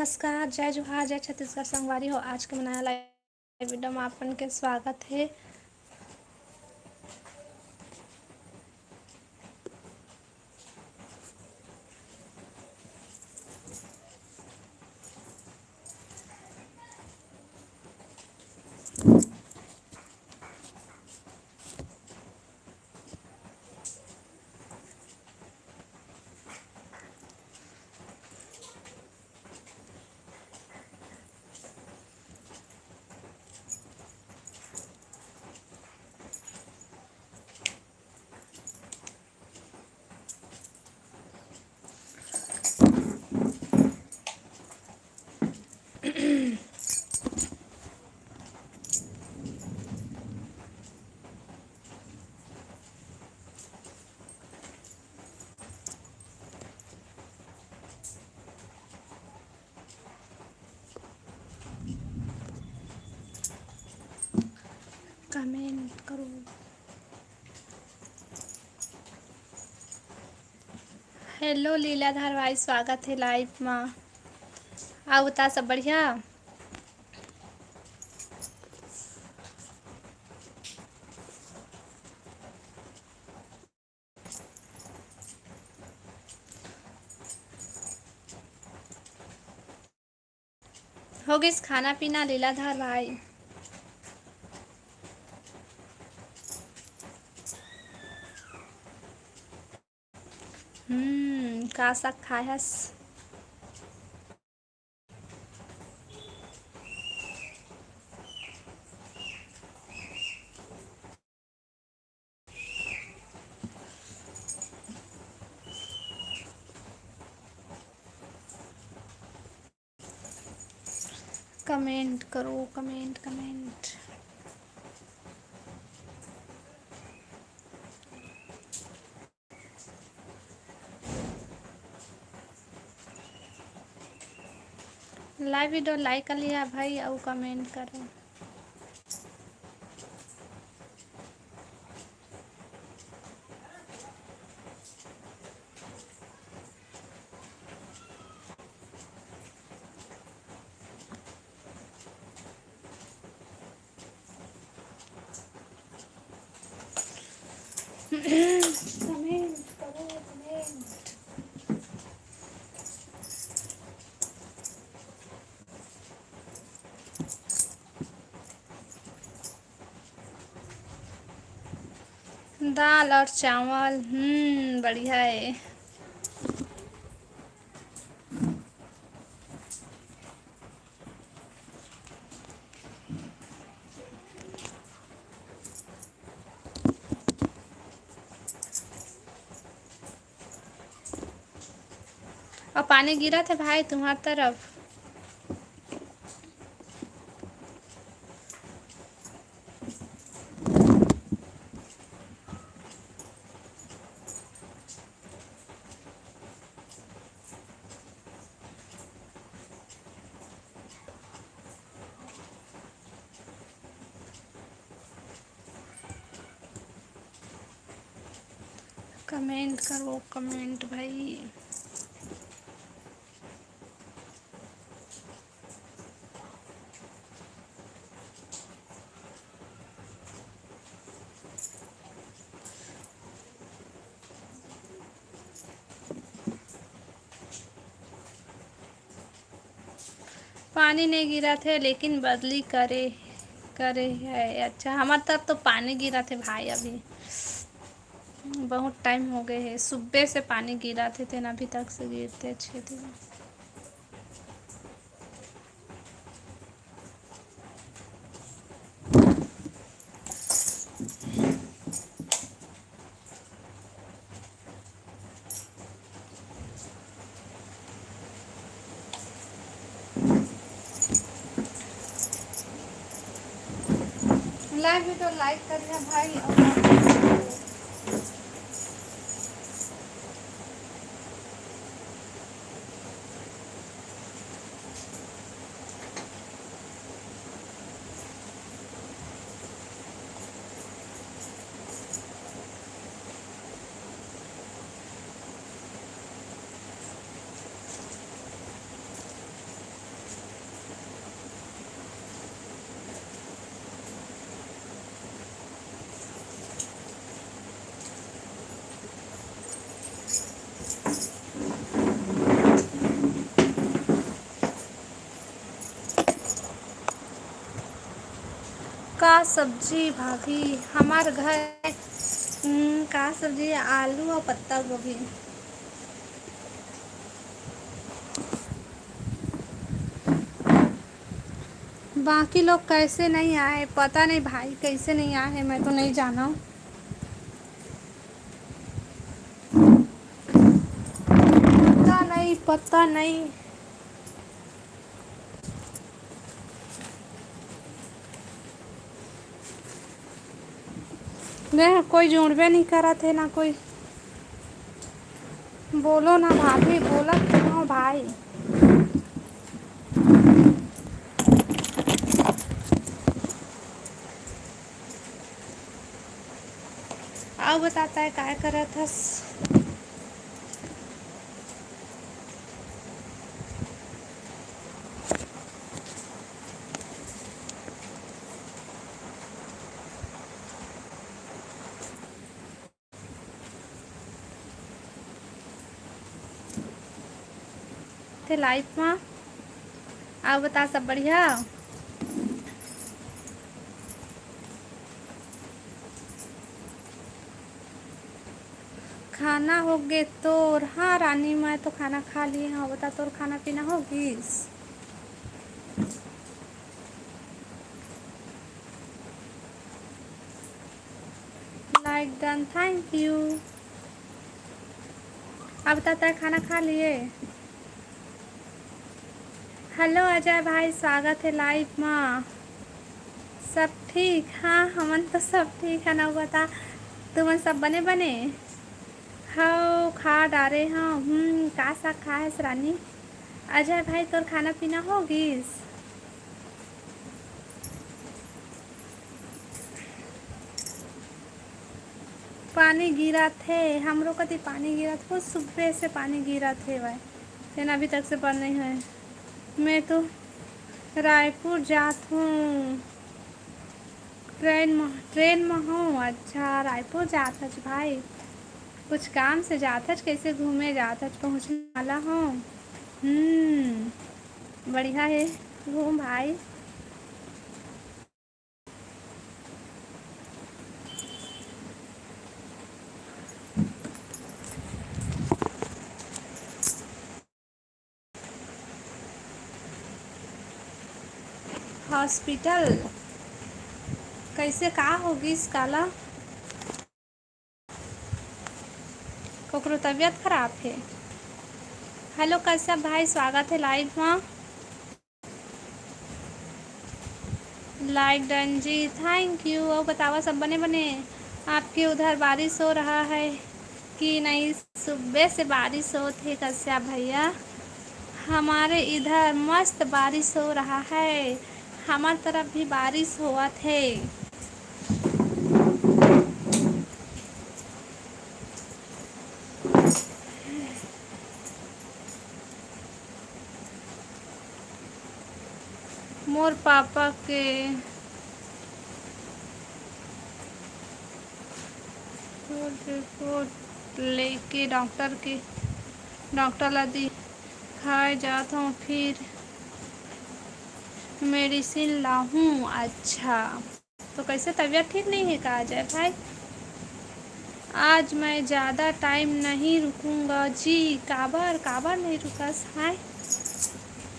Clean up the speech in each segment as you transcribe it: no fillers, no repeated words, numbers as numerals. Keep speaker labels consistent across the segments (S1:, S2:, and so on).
S1: नमस्कार, जय जोहार, जय छत्तीसगढ़ संगवारी हो। आज के मनाया लाइव वीडियो में आपन के स्वागत है। कमेंट करो। हेलो लीलाधर भाई, स्वागत है लाइव में। आओ बता, सब बढ़िया। हो गई खाना पीना लीलाधर भाई? का साग खायस? कमेंट करो, comment comment. Live video like कर लिया भाई और कमेंट करो। कमेंट करो, कमेंट। दाल और चावल, बढ़िया है। और पानी गिरा था भाई तुम्हारी तरफ? कमेंट करो, कमेंट भाई। पानी नहीं गिरा थे लेकिन बदली करे करे है। अच्छा, हमारे तरफ तो पानी गिरा थे भाई। अभी बहुत टाइम हो गए है, सुबह से पानी गिरा थे ना, अभी तक से गिरते 6 दिन। लाइव वीडियो लाइक करिए भाई और का सब्जी भाभी हमार घर का सब्जी आलू और पत्ता गोभी। बाकी लोग कैसे नहीं आए पता नहीं भाई, कैसे नहीं आए मैं तो नहीं जाना। पता नहीं पता नहीं। नहीं कोई जुड़वे नहीं करा थे ना कोई। बोलो ना भाभी, बोला क्यों भाई। आओ बताता है काय करा था। थे लाइफ में। आओ बता सब बढ़िया। खाना हो गए तोर। हाँ रानी मैं तो खाना खा ली। हाँ बता तोर खाना पीना होगी। Like done thank U. अब बताता है खाना खा लिए। हेलो अजय भाई स्वागत है लाइव में। सब ठीक। हाँ हमन तो सब ठीक है ना बता। तुमन सब बने बने हाँ खा डारे। हाँ का सा खा है रानी। अजय भाई तोर खाना पीना होगिस। पानी गिरा थे हमरो कति पानी गिरा था सुबह से पानी गिरा थे भाई लेकिन अभी तक से बंद नहीं है। मैं तो रायपुर जात हूँ। ट्रेन में हूँ। अच्छा रायपुर जात हज भाई। कुछ काम से जात हज कैसे घूमे जात हज पहुँचने वाला हूँ। बढ़िया है घूम भाई। हॉस्पिटल कैसे का होगी इस काला। ककरो तबीयत खराब है। हेलो कश्यप भाई स्वागत है लाइव में। लाइक डन जी थैंक यू। और बतावा सब बने बने। आपके उधर बारिश हो रहा है कि नहीं। सुबह से बारिश हो थे कश्यप भैया। हमारे इधर मस्त बारिश हो रहा है। हमार तरफ भी बारिश हुआ थे। मोर पापा के रिपोर्ट लेके डॉक्टर ला दिखाए जाता हूँ फिर मेडिसिन लाऊं। अच्छा तो कैसे तबीयत ठीक नहीं है का अजय भाई। आज मैं ज़्यादा टाइम नहीं रुकूंगा जी। काबर काबर नहीं रुकस है।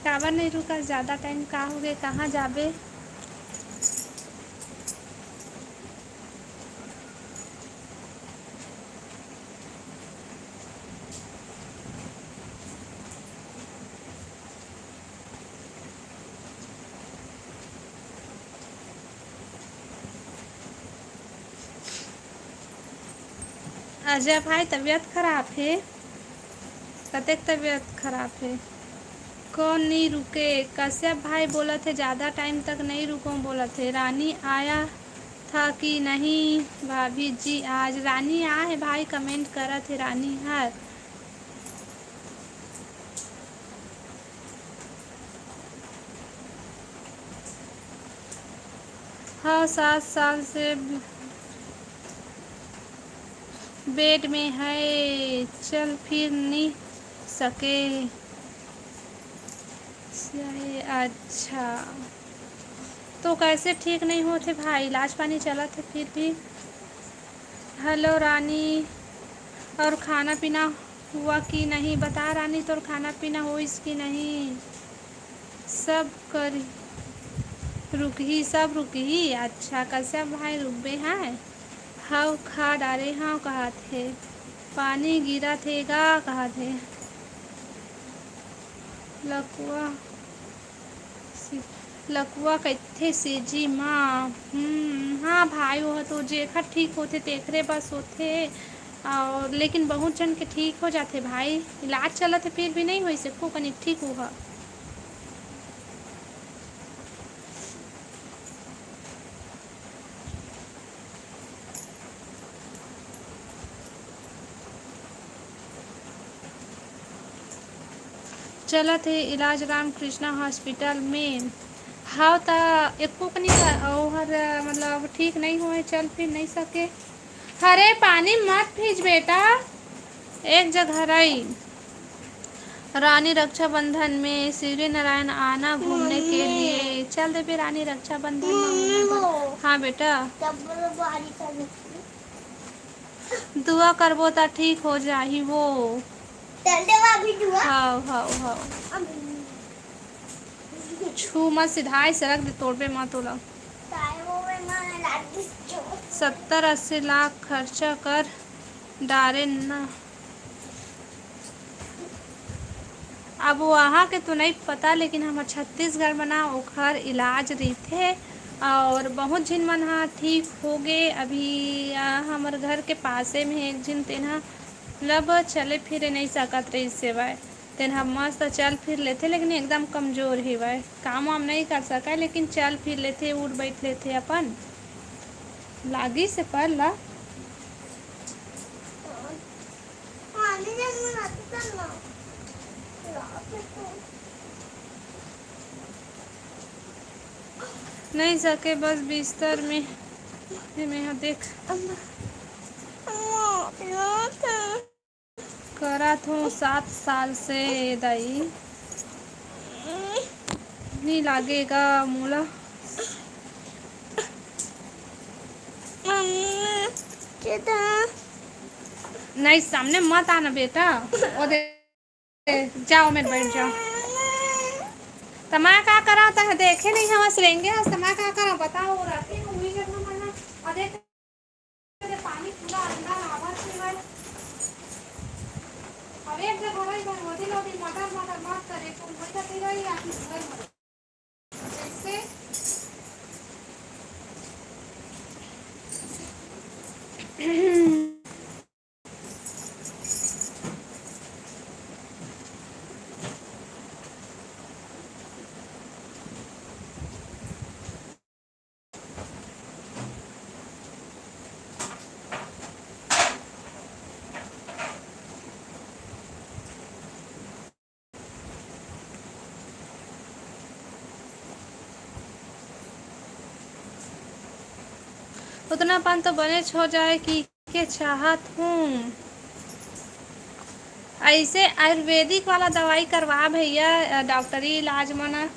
S1: काबर नहीं रुकस ज़्यादा टाइम का हो गए कहाँ जाबे। अजय भाई तबीयत खराब है। कतेक तबीयत खराब है। कौन नहीं रुके। कश्यप भाई बोला थे ज़्यादा टाइम तक नहीं रुको बोला थे। रानी आया था कि नहीं भाभी जी। आज रानी आ है भाई कमेंट करा थे रानी हर। हाँ 7 साल से बेड में है। चल फिर नहीं सके। अच्छा तो कैसे ठीक नहीं होते भाई, इलाज पानी चला थे फिर भी। हेलो रानी, और खाना पीना हुआ कि नहीं बता रानी, तो खाना पीना हो इसकी नहीं। सब कर रुकी, सब रुकी। अच्छा कश्यप भाई रुक गए हैं। हाँ खा डाले, हाँ कहा थे पानी गिरा थेगा कहा थे। लकुआ लकुआ कथे से जी माँ। हाँ भाई वो तो जेखर ठीक होते तेखरे बस होते। और लेकिन बहुत जन के ठीक हो जाते भाई, इलाज चलत फिर भी नहीं हो सको कनिक ठीक हुआ। चलत है इलाज राम कृष्णा हॉस्पिटल में। हाँ तो एको कनी ओहर मतलब ठीक नहीं हुए, चल फिर नहीं सके। अरे पानी मत भीज बेटा, एक जगह रही। रानी रक्षाबंधन में सूर्य नारायण आना घूमने के लिए। चल दे फिर रानी रक्षाबंधन में। हाँ बेटा, दुआ करबो तो ठीक हो जाही वो। हाँ हाँ हाँ, छू मत, सीधाई से रख दे, तोड़बे मत होला। 70-80 लाख खर्चा कर डारे न। अब वहाँ के तो नहीं पता, लेकिन हम छत्तीसगढ़ में ना ओखर इलाज रहीथे और बहुत झिन मन हाँ ठीक हो गए। अभी हमारे घर के पासे में एक झिन तेना मतलब चले फिरे नहीं सकत रही सेवाए, तेना मस्त चल फिर लेते, लेकिन एकदम कमज़ोर ही वह काम वाम नहीं कर सका, लेकिन चल फिर लेते, उठ बैठ लेते अपन लागी से पर ला। नहीं सके बस बिस्तर में मैं देख करा थो 7 साल से दाई, नहीं लागेगा मूला। नहीं सामने मत आना बेटा, और जाओ मैं बैठ जाओ। तमा का करा था देखे नहीं हम हंसरेंगे, तमा का करा बताओ रात में हुई जब मना और देख पानी पूरा अंदर आवाज से भाई। अब एक जगह रही भाई मोदी लोग मटर मटर मत करे तो वही करती रही आखिर सुबह इससे। उतना पान तो बने हो जाए कि के चाहत हूँ। ऐसे आयुर्वेदिक वाला दवाई करवा भैया, डॉक्टरी इलाज मना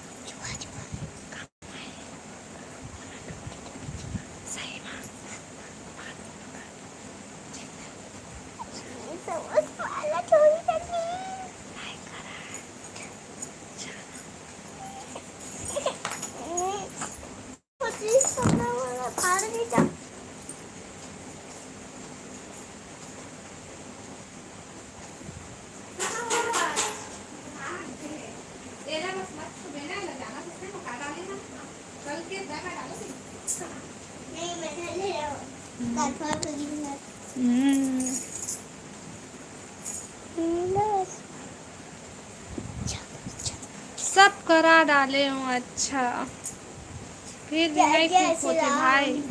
S1: सब करा डाले हूँ। अच्छा फिर भी नहीं ठीक होते भाई।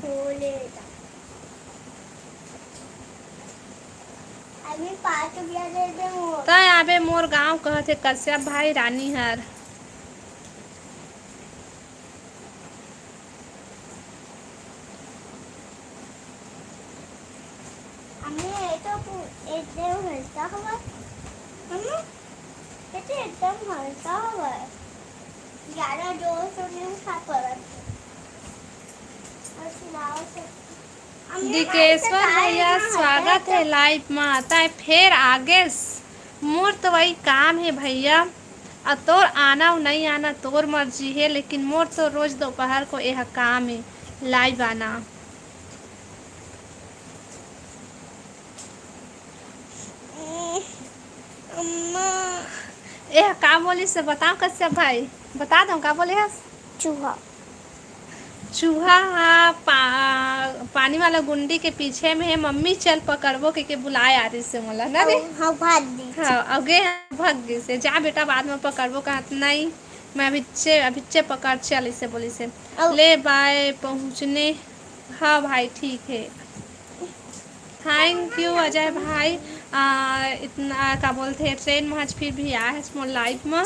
S1: तय आबे मोर गांव कहते कश्यप भाई रानी हर।
S2: एकदम हलका हुआ है, ज्यादा जोर से नहीं उठा पड़ा।
S1: डिकेश्वर भैया स्वागत है लाइव में आता है फिर आगे मोर तो वही काम है भैया। और तोर आना नहीं आना तोर मर्जी है, लेकिन मोर तो रोज दोपहर को यह काम है लाइव आना। यह का बोली से बताओ कश्यप भाई, बता दो का बोले है।
S2: चूहा
S1: चूहा पानी वाला गुंडी के पीछे में है, मम्मी चल पकड़बो के बुलाए आ रही से मोला ना रे।
S2: हाँ भाग दी।
S1: हाँ अगे भाग गई से जा बेटा बाद में पकड़बो कहत नहीं मैं अभिच्चे पकड़ चल इसे बोली से ले बाय पहुँचने। हाँ भाई ठीक है थैंक यू अजय भाई। इतना का बोलते हैं ट्रेन में आज फिर भी आया है स्मॉल लाइफ में।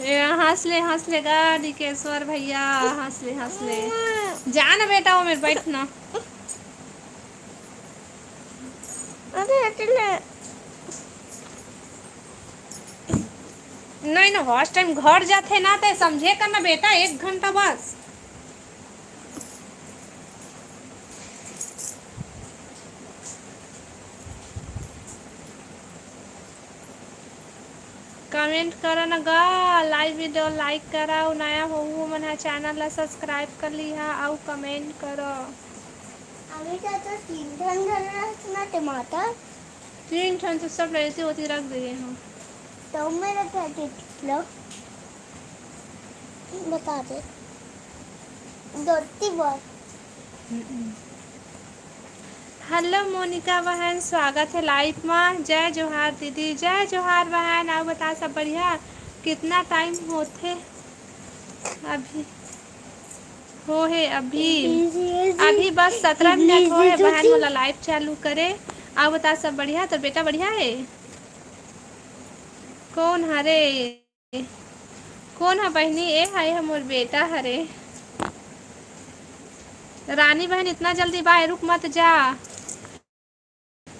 S1: हंस ले गा डिकेश्वर भैया हंस ले जाना बेटा वो मेरे बैठना। नहीं ना फर्स्ट टाइम घर जाते ना तो समझे करना बेटा 1 घंटा बस। कमेंट करो ना गा लाइव वीडियो लाइक करा नया हो मन चैनल ला सब्सक्राइब कर ली हा और कमेंट करो।
S2: अभी तो 3 टन ना टमाटर
S1: 3 टन तो सब ऐसी होती रख दिए हम
S2: तो मेरा क्या लो बता दे दोती बार।
S1: हेलो मोनिका बहन स्वागत है लाइव में। जय जोहार दीदी जय जोहार बहन। आप बता सब बढ़िया कितना टाइम होते अभी हो है अभी बस 17 मिनट हो है बहन वाला लाइव चालू करे। आप बता सब बढ़िया तो बेटा बढ़िया है। कौन हरे कौन है बहनी ए है हमर बेटा हरे। रानी बहन इतना जल्दी बाहर रुक मत जा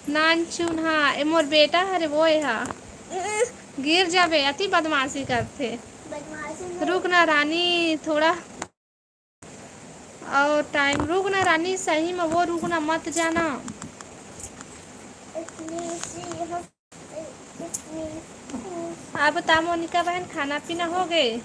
S1: नानचुन। हाँ ए मोर बेटा हरे वो है गिर जाबे अति बदमाशी करते। रुक ना रानी थोड़ा और टाइम रुक ना रानी सही में वो रुकना मत जाना। आप बता मोनिका बहन खाना पीना हो गए।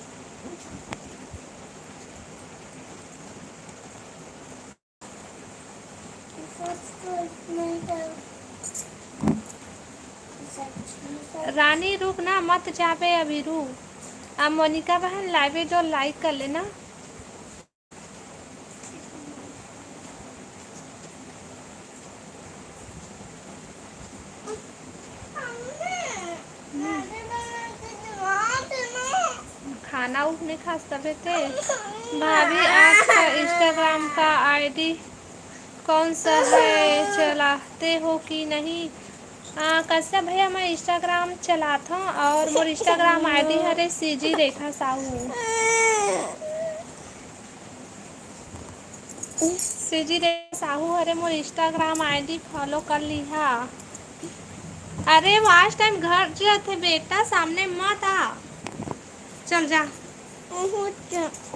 S1: रानी रुक ना मत जाबे अभी रुक। आप मोनिका बहन लाइव जो लाइक कर लेना। खाना उठने खास तबे थे भाभी आपका इंस्टाग्राम का आईडी कौन सा है चलाते हो कि नहीं। कैसा भैया मैं इंस्टाग्राम चलाता हूँ और मोर इंस्टाग्राम आईडी हरे सीजी रेखा साहू। सीजी रेखा साहू हरे मोर इंस्टाग्राम आईडी फॉलो कर ली हा। अरे वास्ट टाइम घर जाते बेटा सामने मत आ चल जा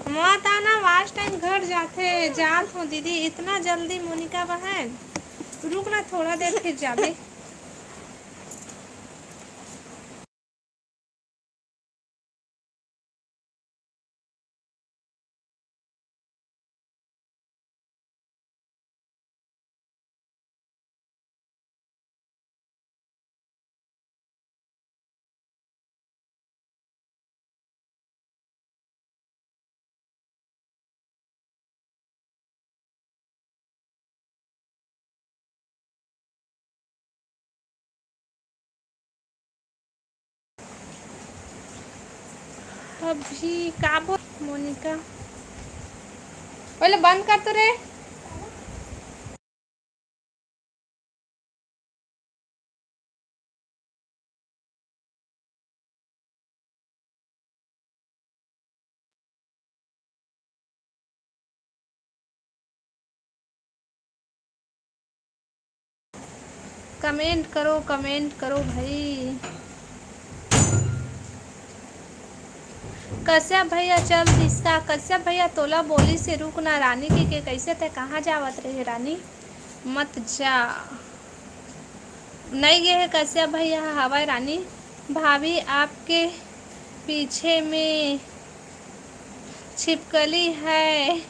S1: मत आना वास्ट टाइम घर जाते जात हो दीदी इतना जल्दी मोनिका बहन रुक ना थोड़ा देर फिर जाबे। अभी का बोल मोनिका पहले बंद कर तो रे। कमेंट करो भाई। कश्यप भैया चल दिसका, कश्यप भैया तोला बोली से रुक ना, रानी के कैसे थे कहाँ जावत रहे रानी, मत जा। नहीं गए है कश्यप भैया हवाई रानी। भाभी आपके पीछे में छिपकली है।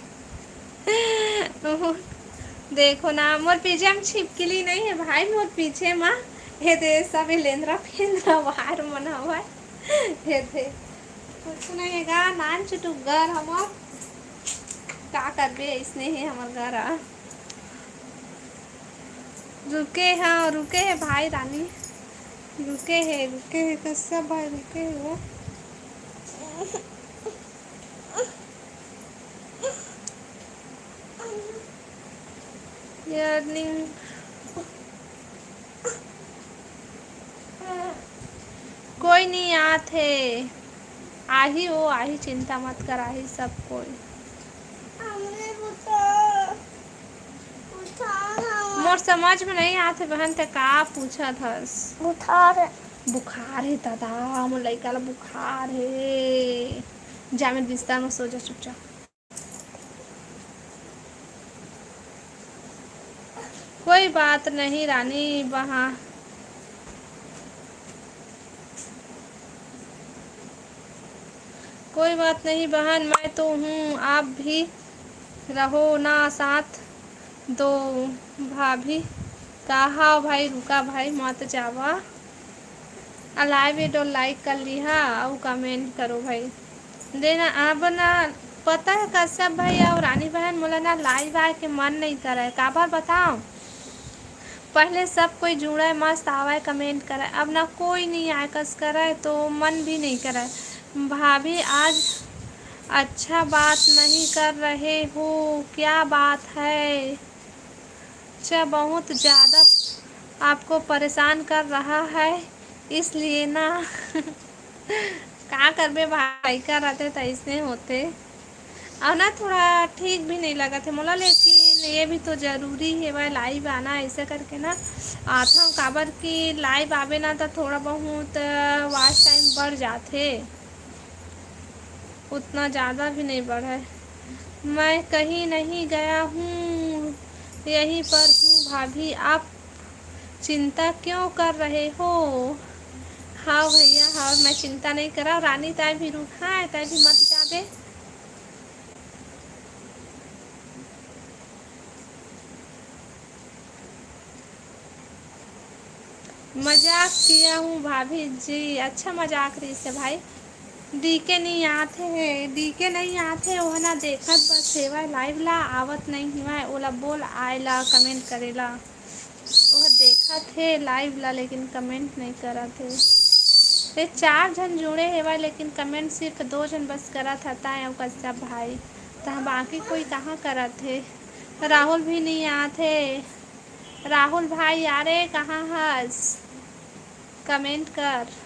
S1: देखो ना मोर पीछे हम छिपकली नहीं है भाई, मोर पीछे माँ हे दे सब लेंद्रा फेंद्रा बाहर मना हुआ हे दे कुछ नहीं है गा नान चुटुक घर हमार का करबे इसने है हमार घर रुके है भाई रानी, रुके है कश्यप भाई रुके है वो। अर्निंग कोई नहीं आते, आही वो आही चिंता मत कर, आही सब कोई। मोर समझ में नहीं आते बहन ते का पूछा थस। बुखार है दादा, मोर लइका ला बुखार है, जा मैं बिस्तर में सो जा चुपचाप। कोई बात नहीं रानी वहाँ कोई बात नहीं बहन, मैं तो हूँ, आप भी रहो ना साथ दो। भाभी कहा भाई रुका भाई मत जावा, लाइव वीडियो लाइक कर लिहा और कमेंट करो भाई देना। अब ना पता है कश्यप भाई और रानी बहन मोला ना लाइव आए के मन नहीं करे, काबर बताओ, पहले सब कोई जुड़े मस्त आवे कमेंट करे, अब ना कोई नहीं आए कस करे तो मन भी नहीं करे। भाभी आज अच्छा बात नहीं कर रहे हो, क्या बात है, अच्छा बहुत ज़्यादा आपको परेशान कर रहा है इसलिए ना। क्या करबे भाई का रहते तो ऐसे होते, और ना थोड़ा ठीक भी नहीं लगा थे मोला, लेकिन ये भी तो ज़रूरी है भाई लाइव आना, ऐसे करके ना आता हूँ काबर कि लाइव आवे ना तो थोड़ा बहुत वॉच टाइम बढ़ जाते, उतना ज़्यादा भी नहीं बढ़े। मैं कहीं नहीं गया हूँ यहीं पर हूँ भाभी, आप चिंता क्यों कर रहे हो। हाँ भैया हाँ मैं चिंता नहीं करा, रानी ताई भी रुका है, ताई भी मत जा दे। मजाक किया हूँ भाभी जी, अच्छा मजाक रही से भाई। डीके नहीं आते है, डीके नहीं आते वो ना देखत बस सेवा लाइव ला आवत नहीं हुआ ओला बोल आएला कमेंट करेला, वह देखा थे लाइव ला लेकिन कमेंट नहीं करा थे। ये 4 जन जुड़े है भाई लेकिन कमेंट सिर्फ 2 जन बस करा था ताए और कश्यप भाई, तो बाकी कोई कहाँ करा थे। राहुल भी नहीं आते, राहुल भाई यारे कहाँ हस कमेंट कर।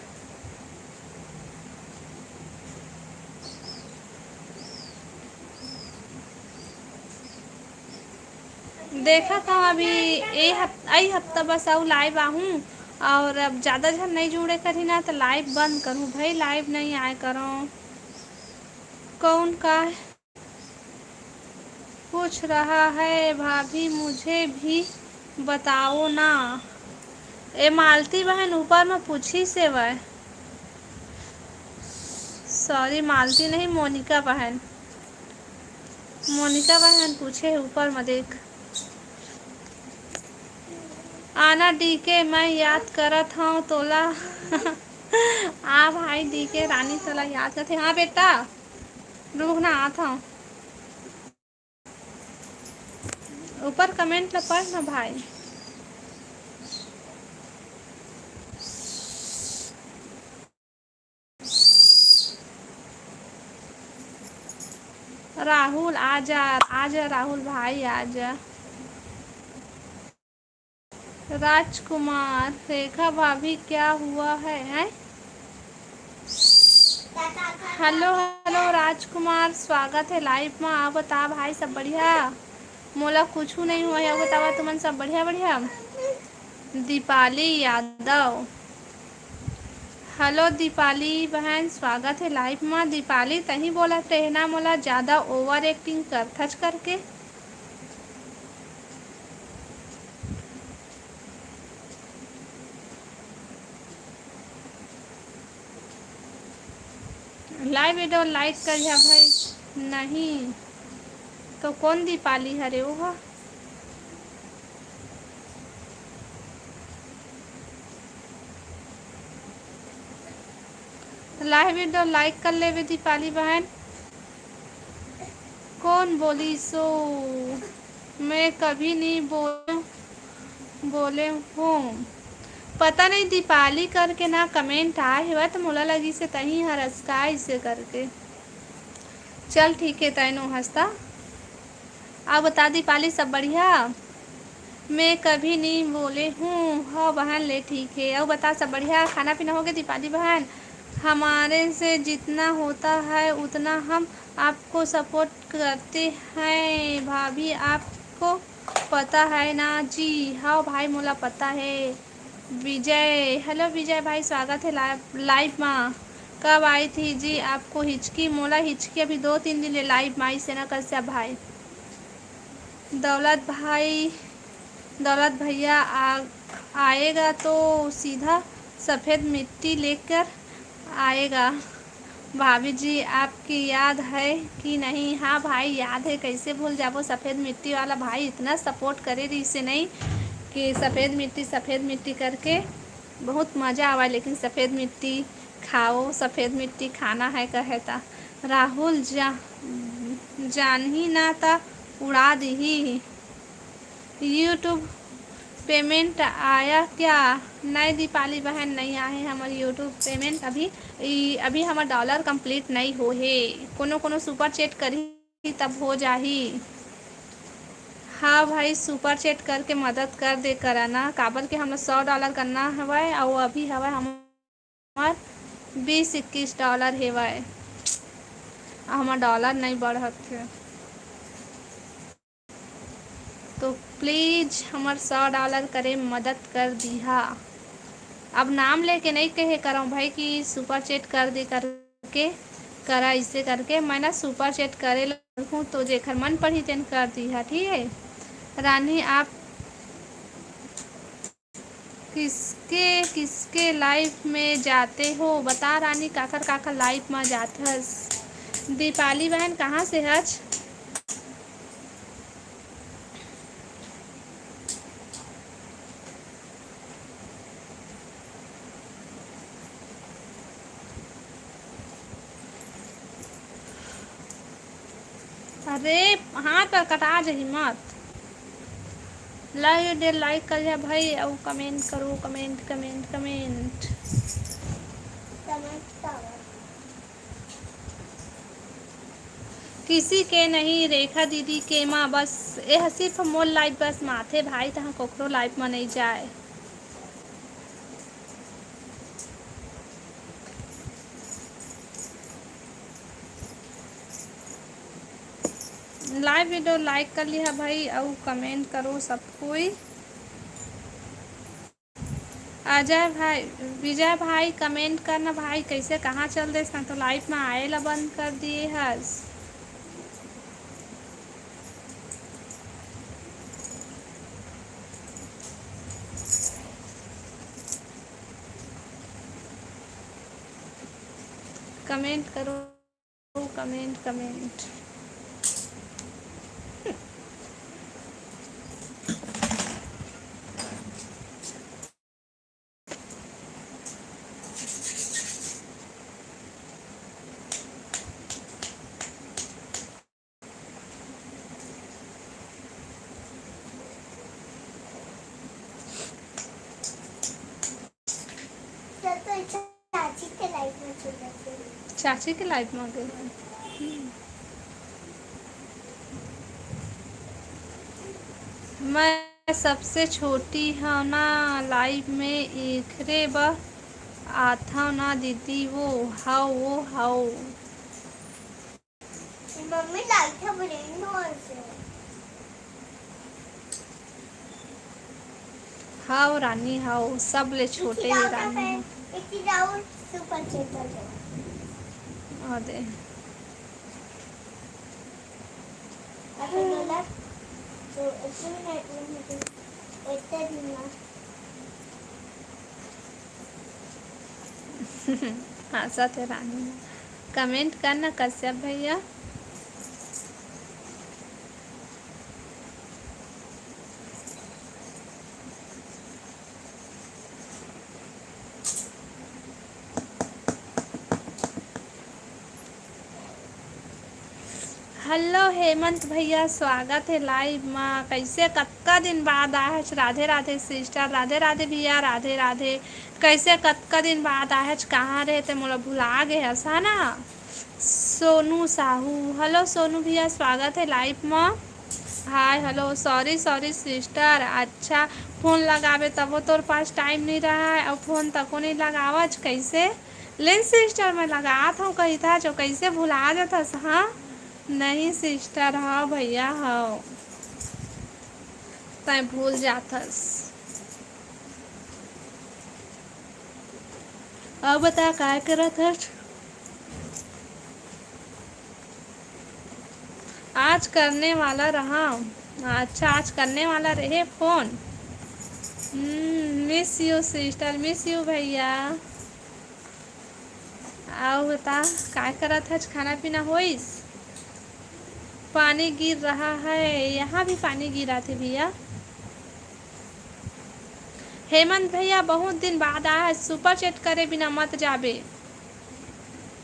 S1: देखा था अभी आई हफ्ता बस आऊ लाइव आहूँ, और अब ज़्यादा जन नहीं जुड़े करी ना तो लाइव बंद करूँ भाई, लाइव नहीं आए करो। कौन का पूछ रहा है भाभी मुझे भी बताओ ना। ए मालती बहन ऊपर में पूछी से वह, सॉरी मालती नहीं मोनिका बहन, मोनिका बहन पूछे ऊपर में देख। आना डीके मैं याद करत हूँ तोला। आ भाई डीके रानी तोला याद करते। हाँ बेटा रुक ना आता हूँ, ऊपर कमेंट ला पढ़ ना भाई। राहुल आजा आजा, राहुल भाई आजा। राजकुमार रेखा भाभी क्या हुआ है हैं? हेलो हेलो राजकुमार स्वागत है लाइव में, आप बता भाई सब बढ़िया, मोला कुछ नहीं हुआ है, बतावा तुमन सब बढ़िया बढ़िया। दीपाली यादव हेलो दीपाली बहन, स्वागत है लाइव में। दीपाली तही बोला रहना मोला ज़्यादा ओवर एक्टिंग करथच करके। लाइव वीडियो लाइक करिया भाई। नहीं तो कौन दीपाली हरे वो? लाइव वीडियो लाइक कर ले दीपाली बहन। कौन बोली सो? मैं कभी नहीं बोले हूँ। पता नहीं दीपाली करके ना कमेंट आए हुआ तो मोला लगी से तही हरसका इसे करके। चल ठीक है तैनो हंसता। आप बता दीपाली सब बढ़िया? मैं कभी नहीं बोले हूँ। हाँ बहन ले ठीक है। और बता सब बढ़िया? खाना पीना हो गया दीपाली बहन? हमारे से जितना होता है उतना हम आपको सपोर्ट करते हैं भाभी, आपको पता है ना जी। हाँ भाई मोला पता है। विजय, हेलो विजय भाई, स्वागत है लाइव में। कब आई थी जी आपको हिचकी? मोला हिचकी अभी 2-3 दिन ले लाइव में आई से ना कश्यप भाई। दौलत भाई, दौलत भैया आएगा तो सीधा सफ़ेद मिट्टी लेकर आएगा। भाभी जी आपकी याद है कि नहीं? हाँ भाई याद है, कैसे भूल जाबो। सफ़ेद मिट्टी वाला भाई इतना सपोर्ट करे रही से नहीं कि सफ़ेद मिट्टी करके बहुत मज़ा आवा। लेकिन सफ़ेद मिट्टी खाओ, सफ़ेद मिट्टी खाना है कहता। राहुल जान ही ना था उड़ा दी। यूट्यूब पेमेंट आया क्या? नहीं दीपाली बहन नहीं आए हमारे यूट्यूब पेमेंट अभी हमार डॉलर कंप्लीट नहीं हो है। कोनो सुपर चैट करी तब हो जाही। हाँ भाई सुपर चैट करके मदद कर दे कराना, काबर के हमें $100 करना हवाए और अभी हवा हमार $20-21 हेवाए। हमार डॉलर नहीं बढ़त है तो प्लीज़ हमार $100 करे मदद कर दिहा। अब नाम लेके नहीं कहे कराऊँ भाई कि सुपर चैट कर दे करके करा इसे करके। मैं ना सुपर चैट करे हूँ तो जेखर मन पड़ी तेन कर दिहा, ठीक है। रानी आप किसके किसके लाइफ में जाते हो? बता रानी, काकर लाइफ में जाथस। दीपाली बहन कहाँ से हज? अरे हाथ पर कटा जही मत। लाइक कर भाई और कमेंट करो। Comment comment comment. किसी के नहीं, रेखा दीदी के माँ बस। यह सिर्फ मोर लाइफ बस माथे भाई, तहाँ कोकरो लाइफ में नहीं जाए। लाइव वीडियो लाइक कर लिया भाई और कमेंट करो सब कोई। अजय भाई, विजय भाई कमेंट करना भाई, कैसे कहाँ चल दे तो लाइफ में आए ला बंद कर दिए हस। कमेंट करो कमेंट कमेंट। चाची के लाइफ में गए। मैं सबसे छोटी हूँ ना लाइफ में, एकरे बा आता ना दीदी वो हाउ।
S2: मम्मी लाइट है ब्रेन से।
S1: हाउ रानी हाउ, सब ले छोटे ही रानी हूँ।
S2: सुपर चेक
S1: और दे
S2: अभी बोला तो इसमें इतने दिन ना
S1: हंसा थे रानी। कमेंट करना कश्यप भैया। हेलो हेमंत भैया, स्वागत है लाइव में। कैसे कतका दिन बाद आए हैं? राधे राधे सिस्टर, राधे राधे भैया, राधे राधे। कैसे कतका दिन बाद आए हैं? कहाँ रहे थे? मोला भुला गए हसा ना। सोनू साहू, हेलो सोनू भैया, स्वागत है लाइव में। Hi hello, sorry sorry sister. अच्छा फ़ोन लगावे तब वो तोर पास टाइम नहीं रहा है और फ़ोन तको नहीं लगावज कैसे? ले सिस्टर मैं लगा था कही था जो कैसे भुला जाता। हाँ नहीं सिस्टर, हाँ भैया हाँ, तय भूल जाथस। अब बता काय करत हस? आज करने वाला रहा। अच्छा आज करने वाला रहे phone. Miss U sister, miss U भैया। आओ बता काय करत हस? खाना पीना होइस? पानी गिर रहा है, यहाँ भी पानी गिरा थे भैया। हेमंत भैया बहुत दिन बाद आया है, सुपर चैट करे बिना मत जाबे।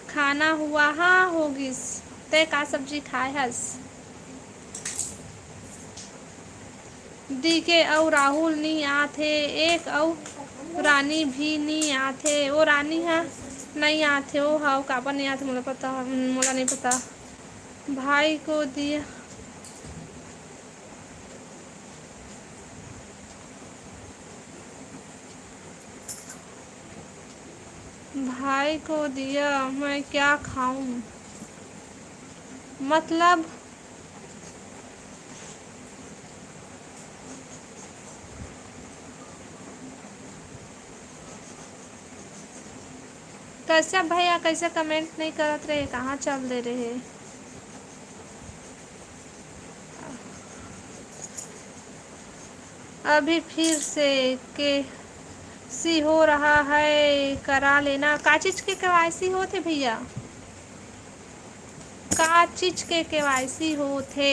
S1: खाना हुआ? हाँ होगिस। ते का सब्जी खाए हस? डीके और राहुल नहीं आते, एक और रानी भी नहीं आते। वो रानी है नहीं आते, वो हाँ काबर नहीं आते मुझे पता, मुझे नहीं पता। भाई को दिया भाई को दिया, मैं क्या खाऊं? मतलब कैसे भैया, कैसे कमेंट नहीं करत रहे? कहाँ चल दे रहे? अभी फिर से के सी हो रहा है, करा लेना। का चीज के केवाईसी होते भैया? का चीज के केवाईसी होते?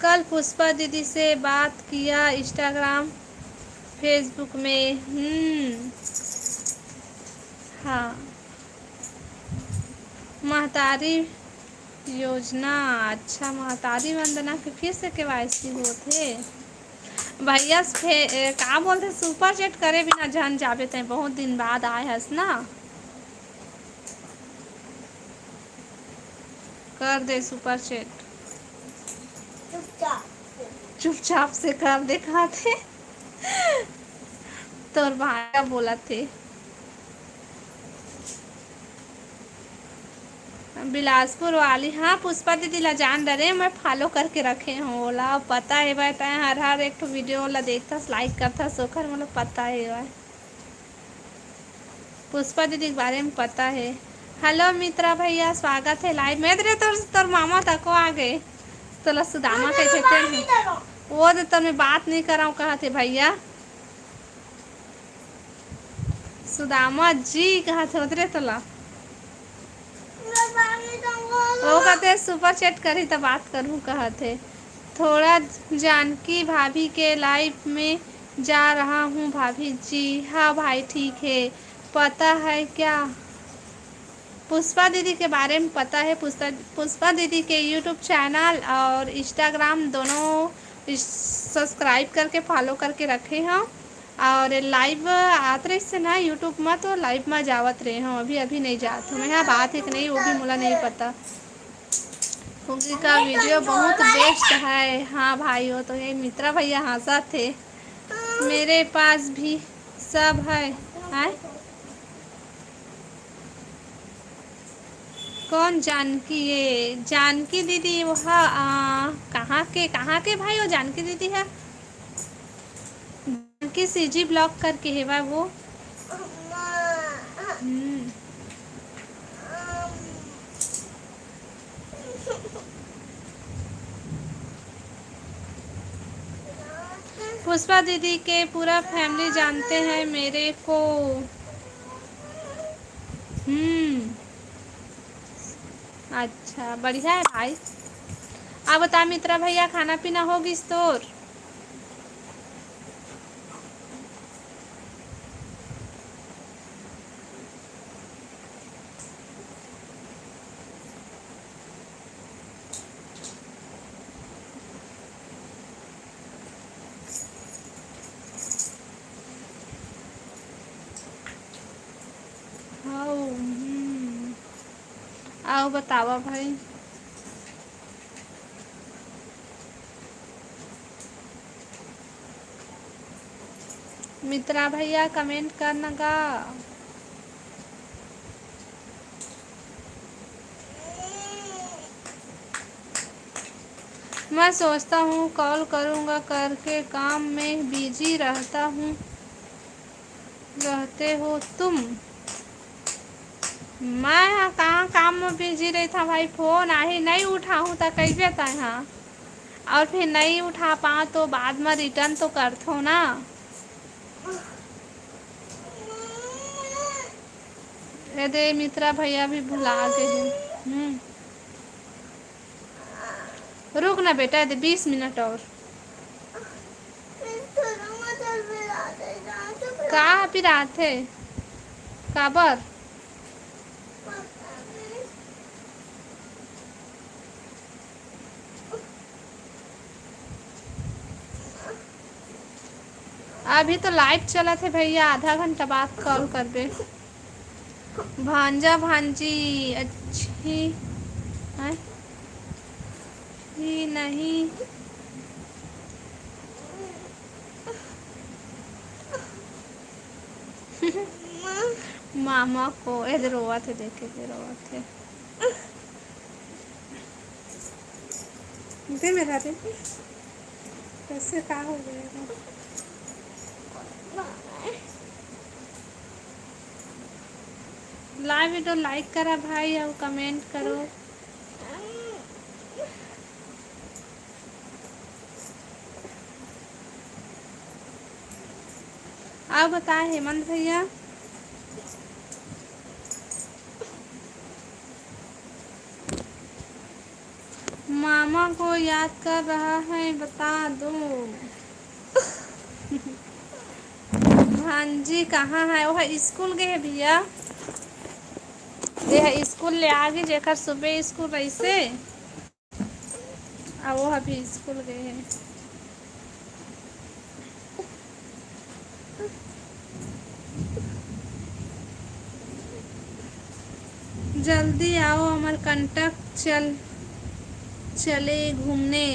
S1: कल पुष्पा दीदी से बात किया इंस्टाग्राम फेसबुक में। हाँ महतारी योजना, अच्छा महतारी वंदना के फिर से केवाईसी होते भैया। का बोलते सुपर चैट करे बिना जान जाबे ते बहुत दिन बाद आए हस ना। कर दे सुपर चैट, चुपचाप से कर दे। खाते तोर भाया बोला थे। बिलासपुर वाली, हाँ पुष्पा दीदी ला जान डरे, मैं फॉलो करके रखे हूँ। ओला पता है भाई, तय हर हर एक वीडियो ला देखता लाइक करता सोकर, मतलब पता है भाई पुष्पा दीदी के बारे में पता है। हेलो मित्रा भैया, स्वागत है लाइव में। तोर मामा तको आ गए तोला सुदामा कैसे वो तो मैं बात नहीं कर रहा हूँ। कहा थे भैया सुदामा जी कहा थे उतरे तोला। वो कहते सुपर चैट करी तो बात करूँ। कहा थे थोड़ा जानकी भाभी के लाइव में जा रहा हूँ। भाभी जी हाँ भाई ठीक है। पता है क्या पुष्पा दीदी के बारे में? पता है पुष्पा दीदी के यूट्यूब चैनल और इंस्टाग्राम दोनों सब्सक्राइब करके फॉलो करके रखे हैं। और लाइव आते रहे से ना यूट्यूब में, तो लाइव में जावत रहे हूँ। अभी अभी नहीं जाते हूँ मैं। यहाँ बात है कि नहीं वो भी मुझे नहीं पता। उनकी का वीडियो बहुत बेस्ट है। हाँ भाई हो तो ये मित्रा भैया हंसा थे। मेरे पास भी सब है। कौन जानकी? ये जानकी दीदी वह कहाँ के भाई? वो जानकी दीदी है, जानकी सीजी ब्लॉक करके है भाई वो। हम्म। पुष्पा दीदी के पूरा फैमिली जानते हैं मेरे को। हम्म। अच्छा बढ़िया है भाई। आप बता मित्रा भैया, खाना पीना होगी तोर? हाँ। आओ बतावा भाई। मित्रा भैया कमेंट करना गा। मैं सोचता हूँ कॉल करूँगा, करके काम में बिजी रहते हो तुम। मैं कहाँ काम में बिजी रही था भाई, फोन आ ही नहीं उठाऊँ तो कैसे था यहाँ, और फिर नहीं उठा पाऊँ तो बाद में रिटर्न तो करथो ना। दे मित्रा भैया भी भुला गए हैं। रुक ना बेटा, दे 20 मिनट और। कहाँ फिर आते काबर? अभी तो लाइट चला थे भैया, आधा घंटा बाद कॉल कर दे। भांजा भांजी अच्छी है ही नहीं। मामा को इधर रोआ थे, देखे थे रोआ थे। दे मेरा दे, कैसे क्या हो गया? लाइव वीडियो लाइक करा भाई और कमेंट करो। आप बताएं हेमंत भैया। मामा को याद कर रहा है, बता दो। भांजी कहाँ है? वो है स्कूल गए है भैया, ये है स्कूल ले आगे जेकर सुबह स्कूल रही से, अब वो अभी स्कूल गए हैं। जल्दी आओ हमार कंटक चले घूमने।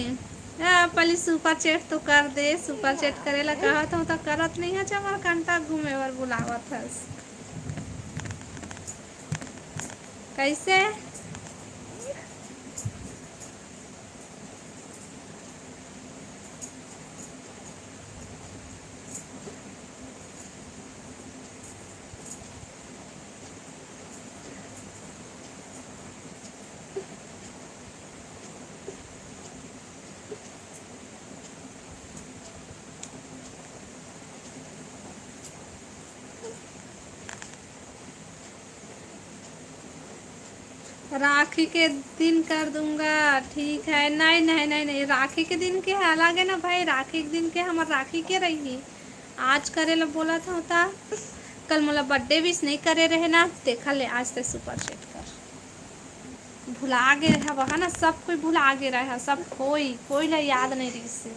S1: पहले सुपर चैट तो कर दे, सुपर चैट करेला कहत हूँ तो करत नहीं है। हमार कंटक घूमे और बुलावत है कैसे? राखी के दिन कर दूंगा, ठीक है। नहीं नहीं नहीं नहीं, राखी के दिन के अलग है ना भाई, राखी के दिन के हमार राखी के रही आज करे ला बोला था होता। कल मोला बर्थडे विश नहीं करे रहे ना, देखा ले आज ते सुपर चैट कर भुला गे रहा वहाँ ना, सब कोई भुला गे रहा, सब कोई ला याद नहीं रही से।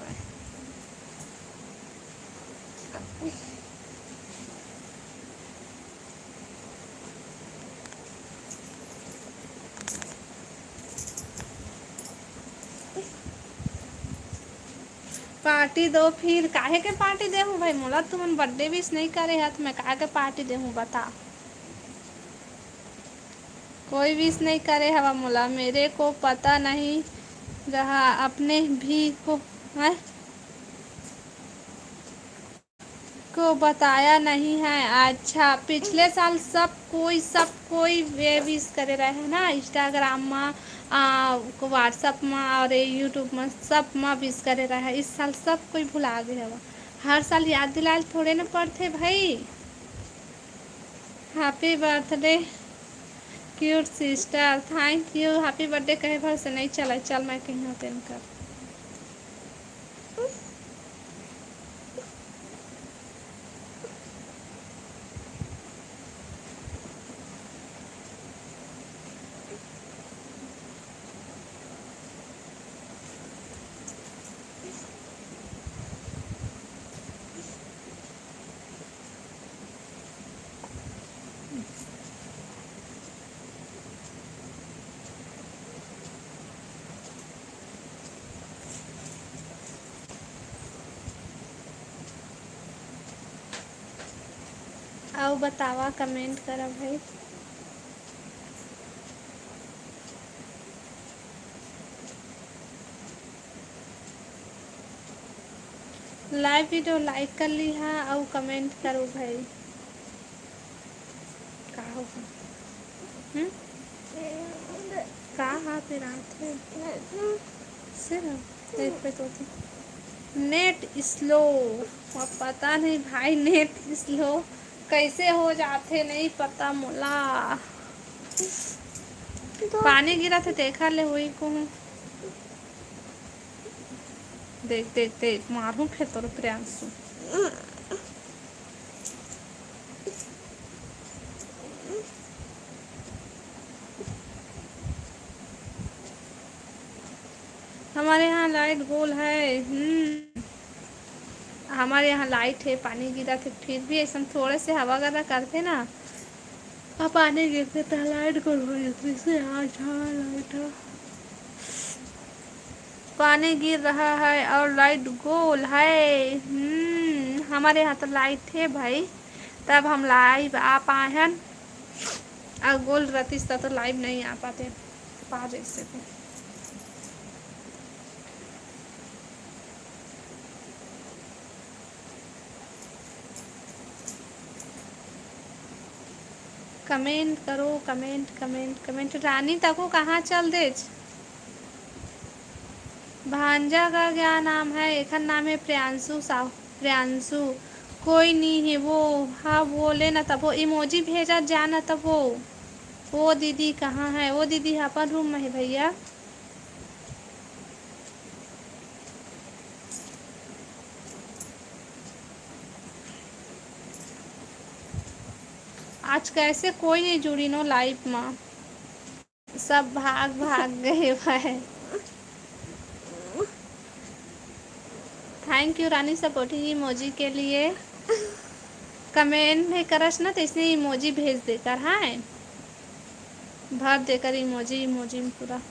S1: पार्टी दो फिर, काहे के पार्टी दे हूँ भाई? मोला तुम बर्थडे विश नहीं करे है तो मैं काहे के पार्टी दे हूँ बता। कोई विश नहीं करे हवा मोला, मेरे को पता नहीं रहा, अपने भी को है को बताया नहीं है। अच्छा, पिछले साल सब कोई वे विश करे रहे है ना, इंस्टाग्राम में, व्हाट्सअप में और यूट्यूब में, सब में विश करे रहे है। इस साल सब कोई भुला गए हवा। हर साल याद दिलाए थोड़े ना पड़ते भाई। Happy birthday cute sister, thank U. Happy birthday कहे भर से नहीं चला, चल मैं कहीं अटेंड कर। आओ बतावा, कमेंट करा भाई। लाइव वीडियो लाइक कर ली है और कमेंट करो भाई। का होगा का हाथ थे सिर्फ एक पे तो नेट स्लो। अब पता नहीं भाई, नेट स्लो कैसे हो जाते नहीं पता मोला। पानी गिरा था देखा ले हुई को। देख देख देख मारूं फिर तो प्रियांशु। हमारे यहाँ लाइट गोल है। हमारे यहाँ लाइट है, पानी गिरा थे फिर भी ऐसा थोड़े से हवा गर्रा करते ना, अब पानी गिरते तो लाइट गोल हो जाती से। अच्छा लाइट है, पानी गिर रहा है और लाइट गोल है। हमारे यहाँ तो लाइट है भाई, तब हम लाइव आ पाए हैं। और गोल रहती तो लाइव नहीं आ पाते पा जैसे तो। कमेंट करो, कमेंट कमेंट कमेंट। रानी तको कहाँ चल दे? भांजा का क्या नाम है? एक नाम है प्रियांशु साहु। प्रियांशु कोई नहीं है वो। हाँ बोले ना तब वो इमोजी भेजा जाना तब वो दीदी कहाँ है? वो दीदी अपन रूम में है भैया। आज कैसे कोई नहीं जुड़ी नो लाइफ में, सब भाग भाग गए भाई। थैंक यू रानी सपोर्टिंग इमोजी के लिए। कमेंट में करस ना तो इसने इमोजी भेज देकर, हाँ भर देकर इमोजी इमोजी में पूरा।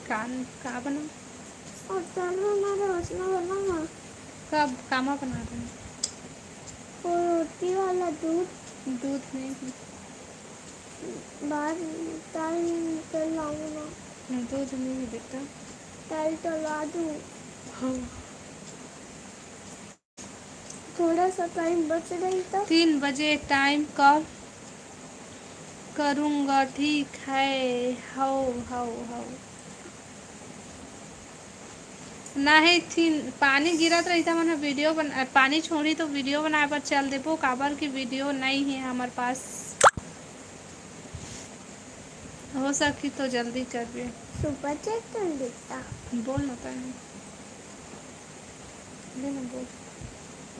S1: कान का बना
S2: और बना
S1: कब कामा बना रहे हैं?
S2: वो रोटी वाला दूध
S1: दूध नहीं
S2: बाहर तल लाऊंगा।
S1: दूध नहीं बेटा,
S2: तल तो ला दूँ।
S1: हाँ
S2: थोड़ा सा टाइम बच रही था।
S1: 3 बजे टाइम कॉल करूँगा ठीक है। हाउ हाउ हाउ नहीं थी, पानी गिरत रही था मैंने वीडियो बना, पानी छोड़ी तो वीडियो बनाए पर चल देबो काबर की वीडियो नहीं है हमारे पास। हो सकी तो जल्दी कर दे।
S2: सुपर चेक कर देता।
S1: बोल ना तानी, लेना बोल।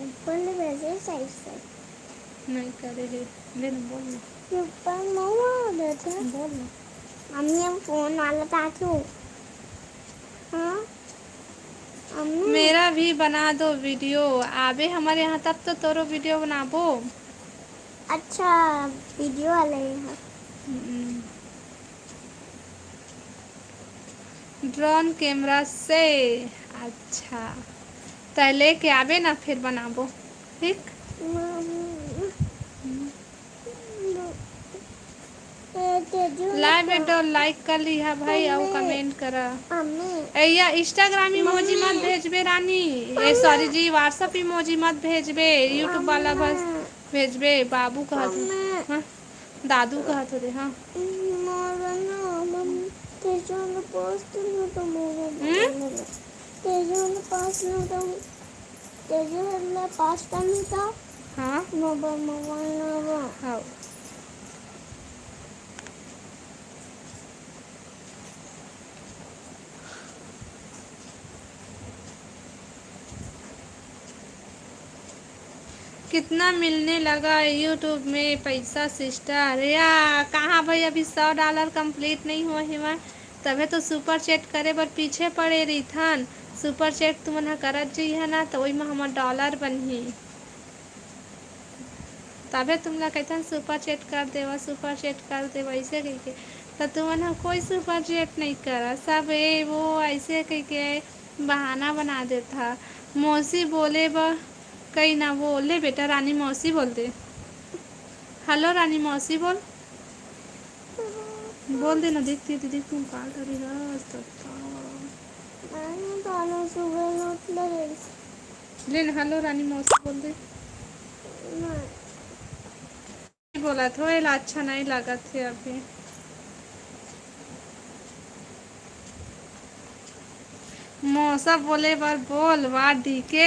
S2: ऊपर ले वैसे साइड से
S1: नहीं करे है, लेना बोल ना।
S2: ऊपर मम्मा देते
S1: बोल ना।
S2: मम्मी हम फोन वाला चाचू हाँ अम्मी।
S1: मेरा भी बना दो वीडियो, आबे हमारे यहाँ तब तो तोरो वीडियो बनाबो।
S2: अच्छा वीडियो वाले हैं।
S1: ड्रोन कैमरा से। अच्छा तो लेके आबे ना, फिर बनाबो ठीक। लाइव वीडियो लाइक कर ली है भाई और कमेंट करा। या इंस्टाग्राम इमोजी मत भेजबे रानी, ये सॉरी जी व्हाट्सअप इमोजी मत भेजबे, यूट्यूब वाला बस भेजबे। बाबू कहत हो हाँ, दादू कहत हो रे हाँ। हाँ हाँ कितना मिलने लगा यूट्यूब में पैसा सिस्टर? या कहाँ भाई, अभी $100 कंप्लीट नहीं हुआ है, तबे तो सुपर चैट करे बर पीछे पड़े रही थन। सुपर चैट तुमन करत जी है ना, तो वही में हमार डॉलर बनही, तबे तुमला कहतन सुपर चैट कर देवा, सुपर चैट कर देवा ऐसे कह के। तो तुमन कोई सुपर चैट नहीं करा, सब ए वो ऐसे कह के बहाना बना देता। मौसी बोले बा कहीं ना, बोले बेटा रानी मौसी बोल दे। हेलो रानी मौसी बोल, बोल देना। देखती दीदी तुम काल करी लेना। हेलो रानी मौसी बोल दे। बोला थोड़ा अच्छा नहीं लगा थे अभी। मौसा बोले बार बोल वाह डीके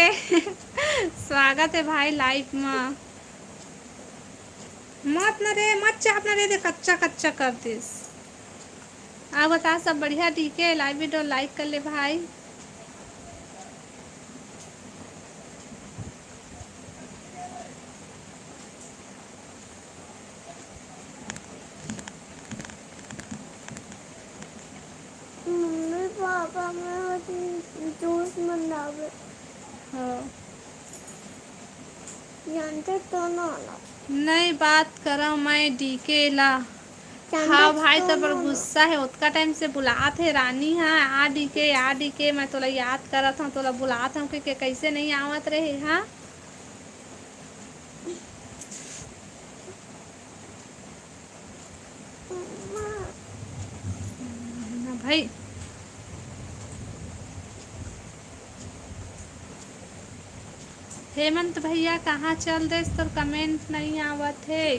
S1: स्वागत है भाई लाइफ में। मत न रे, मत चाप न रे, दे कच्चा कच्चा कर दिस। आप बता सब बढ़िया डीके, लाइव वीडियो लाइक कर ले भाई।
S2: पापा मैं जूस बनावे
S1: हाँ
S2: जानते तो ना
S1: नहीं बात करा मैं डीके ला। हाँ भाई तो बड़ गुस्सा है, उतना टाइम से बुलात है रानी। हाँ आ डीके मैं तोला याद करत हूँ, तोला बुलात हूँ कि कैसे नहीं आवत रहे। हाँ भाई हेमंत भैया कहाँ चल दे, तो कमेंट नहीं आवत है।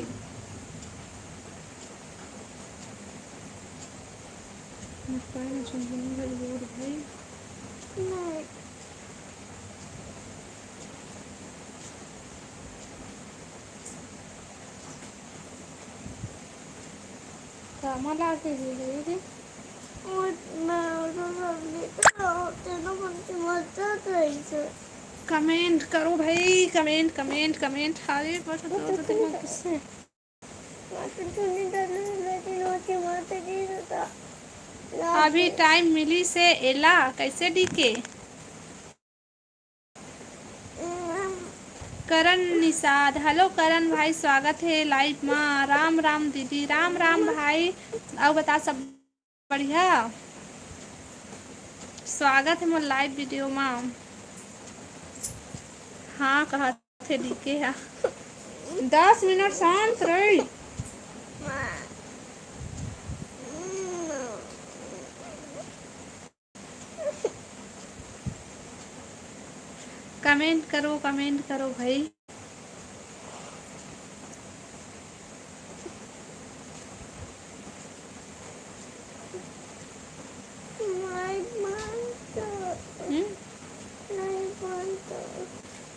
S1: भाई कमला के दीदी कमेंट करो भाई, कमेंट कमेंट कमेंट। अरे किससे अभी टाइम मिली से एला कैसे डीके। करण निषाद, हेलो करण भाई स्वागत है लाइव में। राम राम दीदी, राम राम भाई। और बता सब बढ़िया, स्वागत है मोर लाइव वीडियो में। हाँ कहते डीके है 10 मिनट शांत रही। कमेंट करो भाई।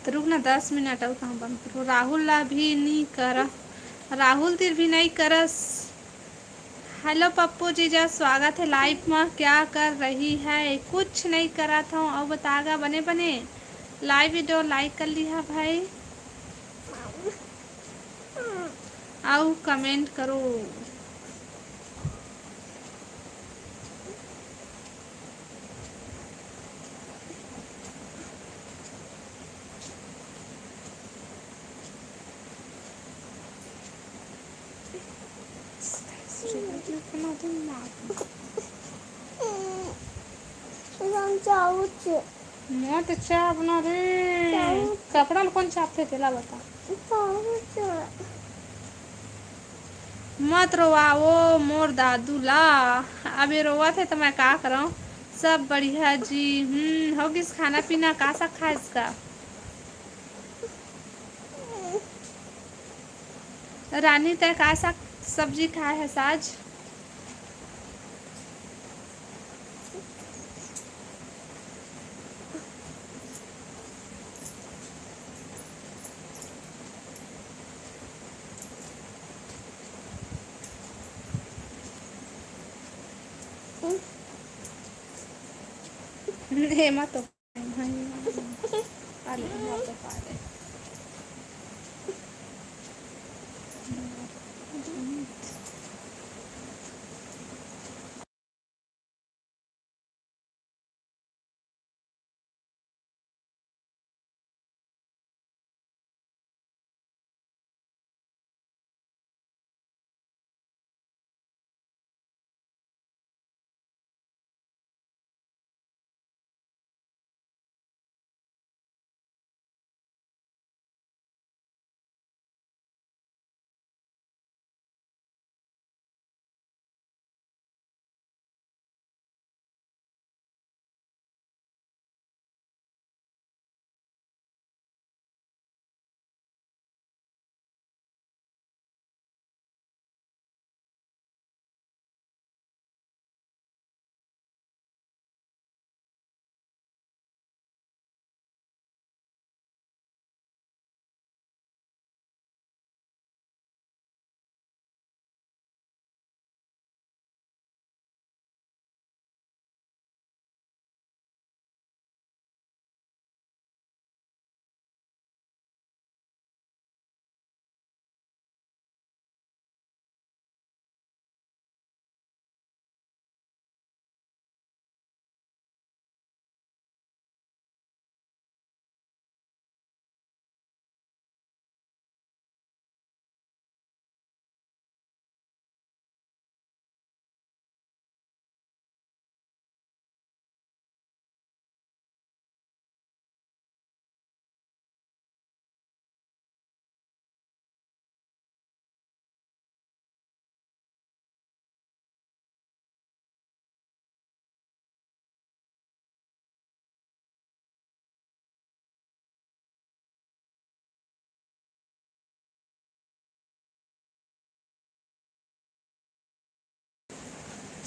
S1: तो रुक ना 10 मिनट और कहाँ बंद करो। राहुल ला भी नहीं करा, राहुल तिर भी नहीं करस। हेलो पप्पू जीजा स्वागत है लाइव में। क्या कर रही है? कुछ नहीं करा था और बतागा बने बने लाइव वीडियो लाइक कर लिया भाई और कमेंट करो। इतना दिमाग
S2: हम चाहूँ
S1: मत चाप ना रे। कपड़ा में कौन चापते तेला बता। मत रोवाओ मोर दादू ला। अभी रोवा थे तो मैं क्या करूँ। सब बढ़िया जी। हो किस खाना पीना का सा खा इसका। रानी तय का सा सब्जी खाए है साज। हेमा तो अरे मत पारे।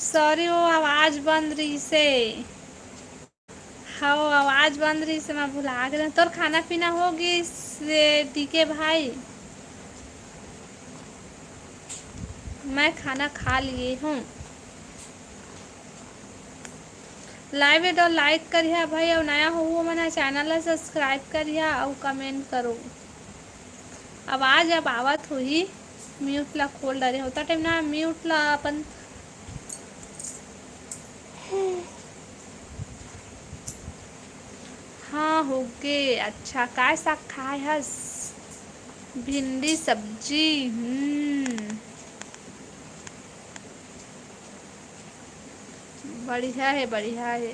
S1: सॉरी वो आवाज बंद रही से। हाँ वो आवाज बंद रही से मैं भुला गया। तोर खाना पीना होगी से टीके भाई। मैं खाना खा लिए हूँ। लाइव वीडियो लाइक करिए भाई और नया हो वो मना चैनल सब्सक्राइब करिए और कमेंट करो। आवाज अब आवत हुई म्यूट ला खोल डरे होता टाइम ना म्यूट ला अपन। हाँ हो गए। अच्छा काय साग खाए हस। भिंडी सब्जी। बढ़िया है बढ़िया है।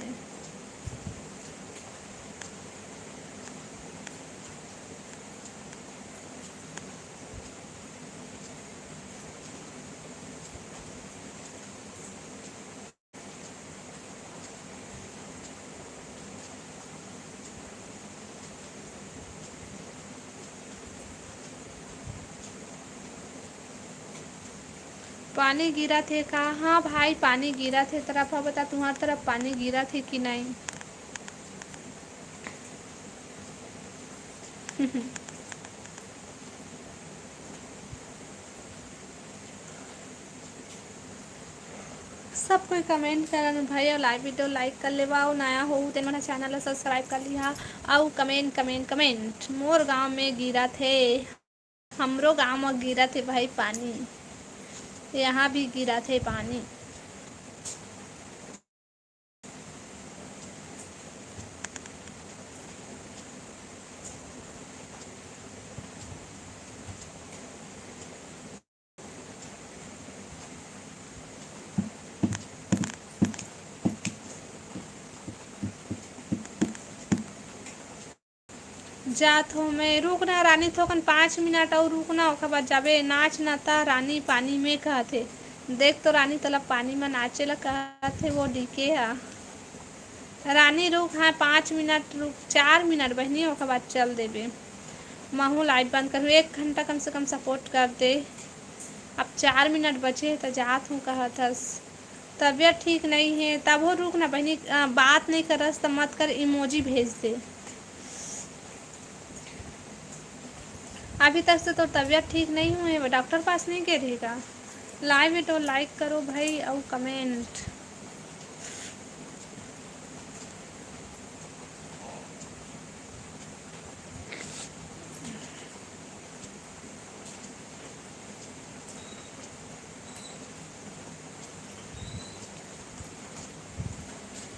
S1: पानी गिरा थे का। हाँ भाई पानी गिरा थे तरफ बता तुम्हारी तरफ पानी गिरा थे कि नहीं। सब कोई कमेंट करन भाई और लाइव वीडियो लाइक कर लेवा और नया हो तेन मेरा चैनल सब्सक्राइब कर लिया और कमेंट कमेंट कमेंट। मोर गांव में गिरा थे। हमरो गांव में गिरा थे भाई पानी। यहाँ भी गिरा थे पानी। जात हो मैं रुकना रानी थोकन 5 मिनट और रुकना ओकर बाद जाबे नाच नाता रानी पानी में कहथे देख तो रानी तला पानी में नाचे ला कहथे वो डीके हा रानी रुक हाँ 5 मिनट रुक 4 मिनट बहनी ओकर बाद चल देबे महू लाइट बंद करूँ 1 घंटा कम से कम सपोर्ट कर दे अब 4 मिनट बचे तो जात हूँ कहतस तबीयत ठीक नहीं है तब वो रुक ना बहनी बात नहीं करस तो मत कर इमोजी भेज दे अभी तक से तो तबीयत ठीक नहीं हुई डॉक्टर पास नहीं गए रहेगा लाइव वीडियो लाइक करो भाई और comment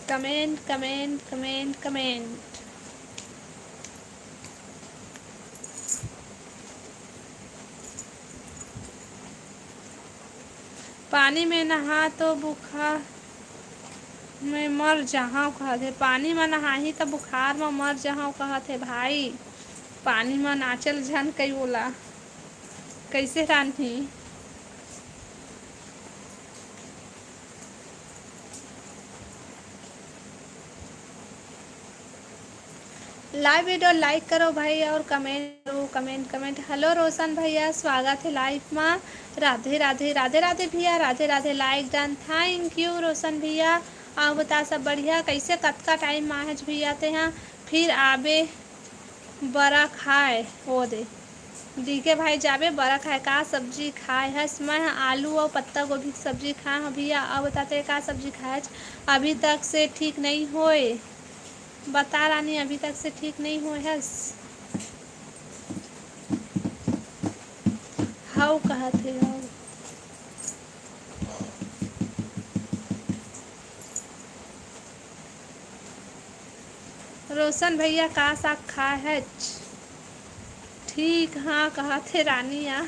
S1: comment comment comment comment पानी में नहा तो बुखार में मर जहाँ कहते पानी में नहाही तो बुखार में मर जहाँ कहते भाई पानी में नाचल झन कई बोला कैसे रानी लाइव वीडियो लाइक करो भाई और कमेंट करो कमेंट कमेंट हेलो रोशन भैया स्वागत है लाइव में राधे राधे राधे राधे भैया Radhe Radhe like done thank you Roshan भैया आप बता सब बढ़िया कैसे कतका टाइम आज भैया थे यहाँ फिर आबे बड़ा खाए हो दे डीके भाई जाबे बड़ा खाए का सब्जी खाए है मैं आलू और पत्ता गोभी की सब्जी खाए हैं भैया अब बताते का सब्जी खाए अभी तक से ठीक नहीं होए बता रानी अभी तक से ठीक नहीं हुए है हाउ कहते हो रोशन भैया का साग खा है ठीक हाँ कहा थे रानी या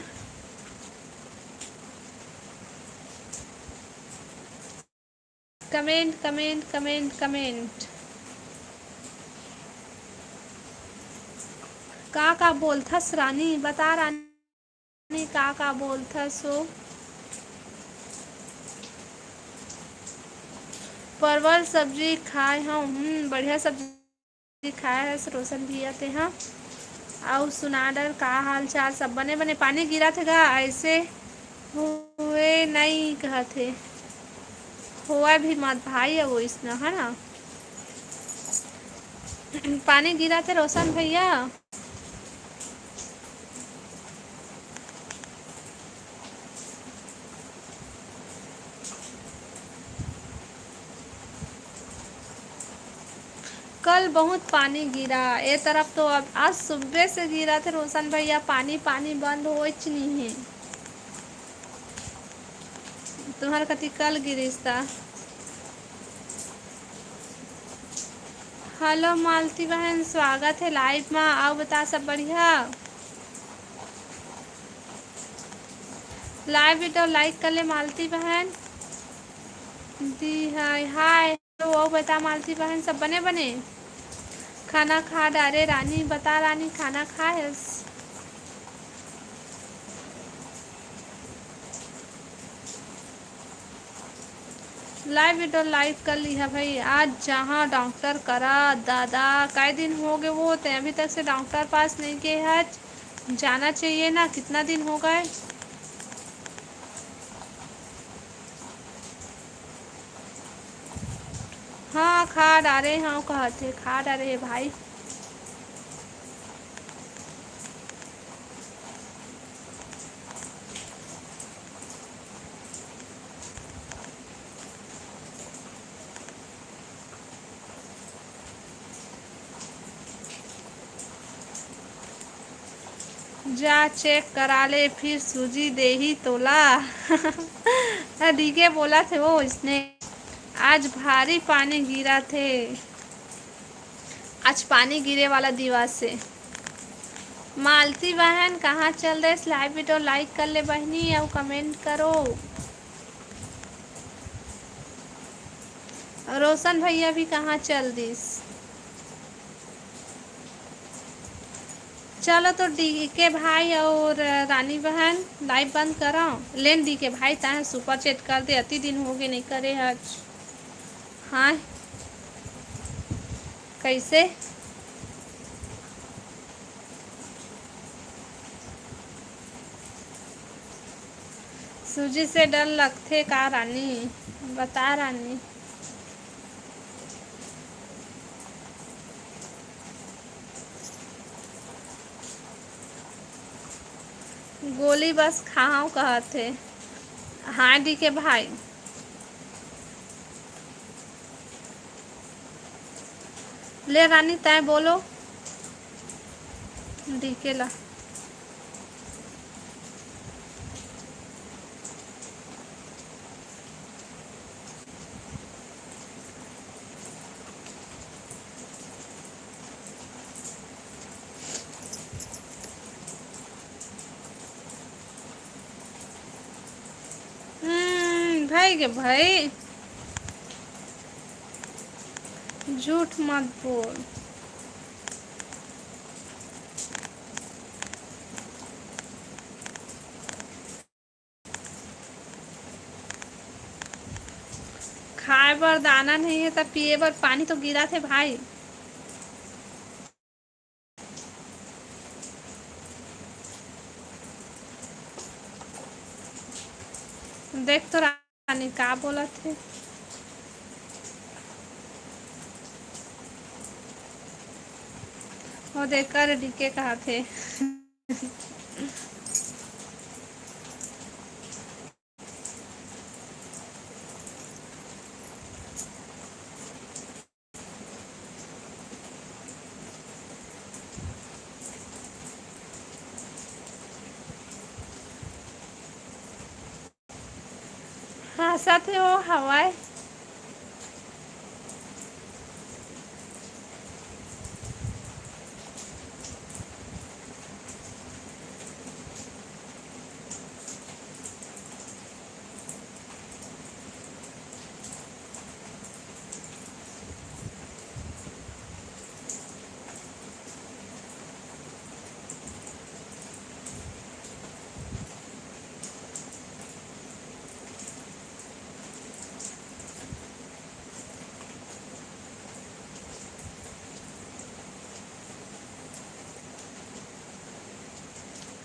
S1: कमेंट कमेंट कमेंट कमेंट का बोलथस रानी बता रानी का बोलथस हो परवल सब्जी खाए हम बढ़िया सब्जी खाए है रोशन भैया थे हाँ और सुनाडर का हाल चाल सब बने बने पानी गिरा थे गा ऐसे हुए नहीं कहते हुआ भी मत भाई है वो इसने है ना पानी गिरा थे रोशन भैया कल बहुत पानी गिरा ये तरफ तो अब आज सुबह से गिरा थे रोशन भैया पानी पानी बंद हो नहीं है तुम्हारे कति कल गिरीस था हेलो मालती बहन स्वागत है लाइव में आओ बता सब बढ़िया लाइव वीडियो लाइक कर ले मालती बहन दी हाय हाय वो बता मालती बहन सब बने बने खाना खा डारे रानी बता रानी खाना खाए लाइव वीडियो लाइव कर ली है भाई आज जहाँ डॉक्टर करा दादा कई दिन हो गए वो तो अभी तक से डॉक्टर पास नहीं गए है जाना चाहिए ना कितना दिन हो गए हाँ खा डारे हाँ कहते खा डारे भाई जा चेक करा ले फिर सूजी दे ही तोला डीके बोला थे वो इसने आज भारी पानी गिरा थे आज पानी गिरे वाला दिवस से मालती बहन कहाँ चल रहे लाइव वीडियो लाइक कर ले बहनी और कमेंट करो रोशन भैया भी कहाँ चल दिस चलो तो डी के भाई और रानी बहन लाइव बंद करो। लेन डी के भाई ताहे सुपर चैट कर दे, अति दिन हो गए नहीं करे आज। हाँ कैसे? सूजी से डर लगथे का रानी? बता रानी। गोली बस खाओ कहते। हाँ डी के भाई। ले रानी तय बोलो। डी के ला। भाई के भाई झूठ मत बोल। खाए बर दाना नहीं है तो पिए बर पानी तो गिरा थे भाई। देख तो रानी का बोला थे। वो देख कर डीके कहा थे। हाँ साथ हो हवाए।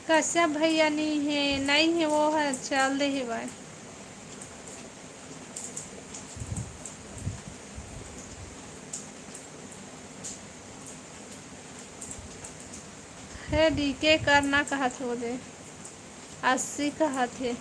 S1: कश्यप भैया नहीं है, नहीं है वो है चल दे है भाई। है डीके करना कहा थे वो दे 80 कहा थे।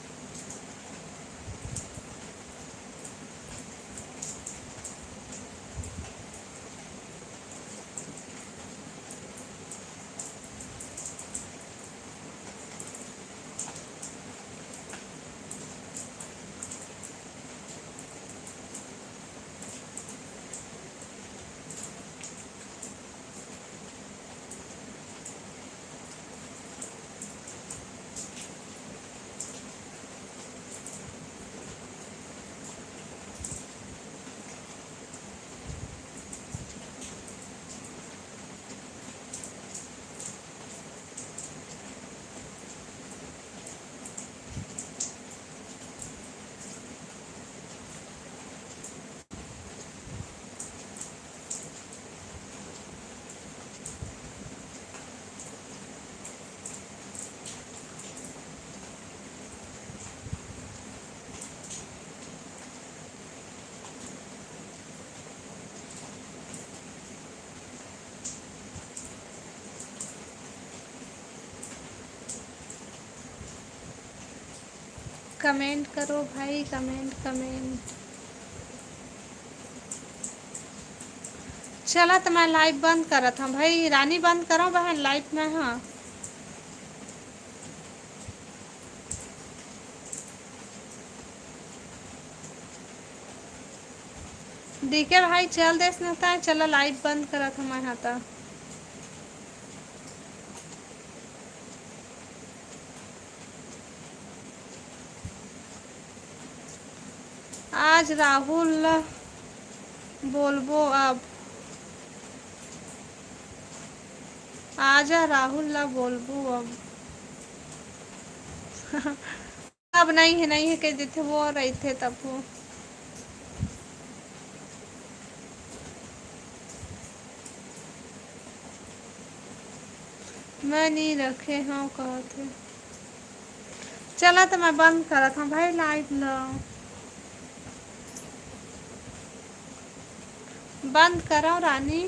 S1: कमेंट करो भाई, कमेंट कमेंट। चला तो मैं लाइव बंद करत हूँ भाई। रानी बंद करो बहन लाइव में। हाँ डीके भाई चल देस नता है। चलो लाइव बंद करत हूँ मैं। हाँ तो आज राहुल बोलबो अब आजा राहुल ला बोलबू अब। अब नहीं है कह देते वो रहे थे तब वो। मैं नहीं रखे हाँ कहते। चला तो मैं बंद करा था भाई लाइट ला। बंद करो रानी।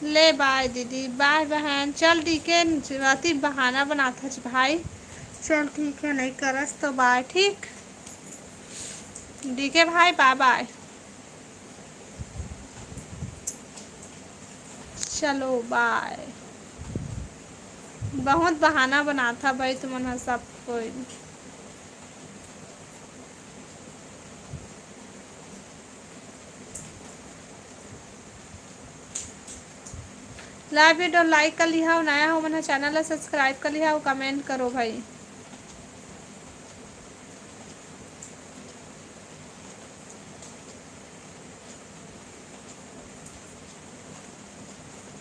S1: ले बाय दीदी बाय बहन। चल ठीक है अति बहाना बनाता भाई। चल ठीक है नहीं करस तो बाय ठीक। ठीक है भाई बाय बाय। चलो बाय। बहुत बहाना बनाता भाई तुम्हारा सब कोई। लाइव वीडियो लाइक कर लिया हो नया हो मैंने चैनल सब्सक्राइब कर लिया हो कमेंट करो भाई।